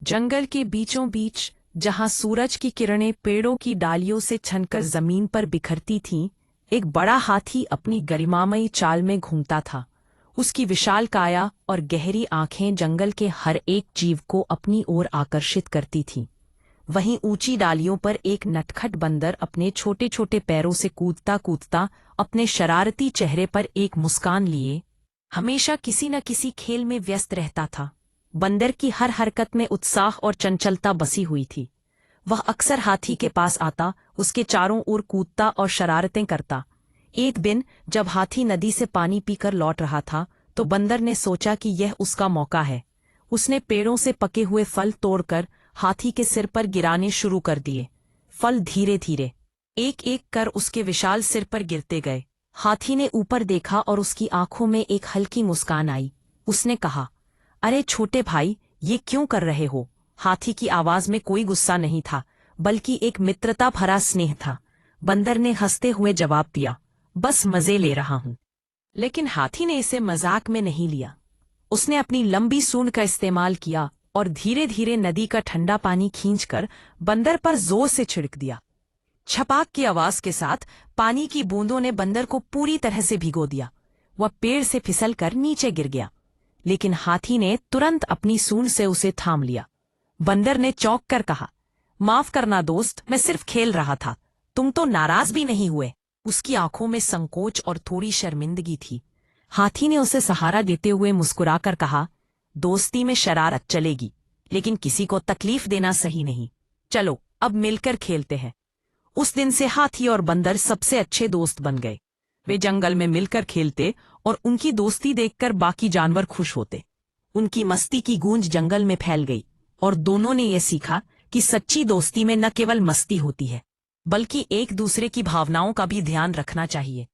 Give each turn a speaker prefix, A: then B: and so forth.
A: जंगल के बीचों बीच, जहां सूरज की किरणें पेड़ों की डालियों से छनकर जमीन पर बिखरती थीं, एक बड़ा हाथी अपनी गरिमामयी चाल में घूमता था। उसकी विशाल काया और गहरी आंखें जंगल के हर एक जीव को अपनी ओर आकर्षित करती थीं। वहीं ऊंची डालियों पर एक नटखट बंदर अपने छोटे छोटे पैरों से कूदता कूदता अपने शरारती चेहरे पर एक मुस्कान लिए हमेशा किसी न किसी खेल में व्यस्त रहता था। बंदर की हर हरकत में उत्साह और चंचलता बसी हुई थी। वह अक्सर हाथी के पास आता, उसके चारों ओर कूदता और शरारतें करता। एक दिन जब हाथी नदी से पानी पीकर लौट रहा था, तो बंदर ने सोचा कि यह उसका मौका है। उसने पेड़ों से पके हुए फल तोड़कर हाथी के सिर पर गिराने शुरू कर दिए। फल धीरे धीरे एक एक कर उसके विशाल सिर पर गिरते गए। हाथी ने ऊपर देखा और उसकी आंखों में एक हल्की मुस्कान आई। उसने कहा, अरे छोटे भाई, ये क्यों कर रहे हो? हाथी की आवाज में कोई गुस्सा नहीं था, बल्कि एक मित्रता भरा स्नेह था। बंदर ने हंसते हुए जवाब दिया, बस मजे ले रहा हूं। लेकिन हाथी ने इसे मजाक में नहीं लिया। उसने अपनी लंबी सूंड का इस्तेमाल किया और धीरे धीरे नदी का ठंडा पानी खींचकर बंदर पर जोर से छिड़क दिया। छपाक की आवाज के साथ पानी की बूंदों ने बंदर को पूरी तरह से भिगो दिया। वह पेड़ से फिसलकर नीचे गिर गया, लेकिन हाथी ने तुरंत अपनी सूंड से उसे थाम लिया। बंदर ने चौंक कर कहा, माफ करना दोस्त, मैं सिर्फ खेल रहा था। तुम तो नाराज भी नहीं हुए? उसकी आंखों में संकोच और थोड़ी शर्मिंदगी थी। हाथी ने उसे सहारा देते हुए मुस्कुराकर कहा, दोस्ती में शरारत चलेगी, लेकिन किसी को तकलीफ देना सही नहीं। चलो अब मिलकर खेलते हैं। उस दिन से हाथी और बंदर सबसे अच्छे दोस्त बन गए। वे जंगल में मिलकर खेलते और उनकी दोस्ती देखकर बाकी जानवर खुश होते। उनकी मस्ती की गूंज जंगल में फैल गई और दोनों ने यह सीखा कि सच्ची दोस्ती में न केवल मस्ती होती है, बल्कि एक दूसरे की भावनाओं का भी ध्यान रखना चाहिए।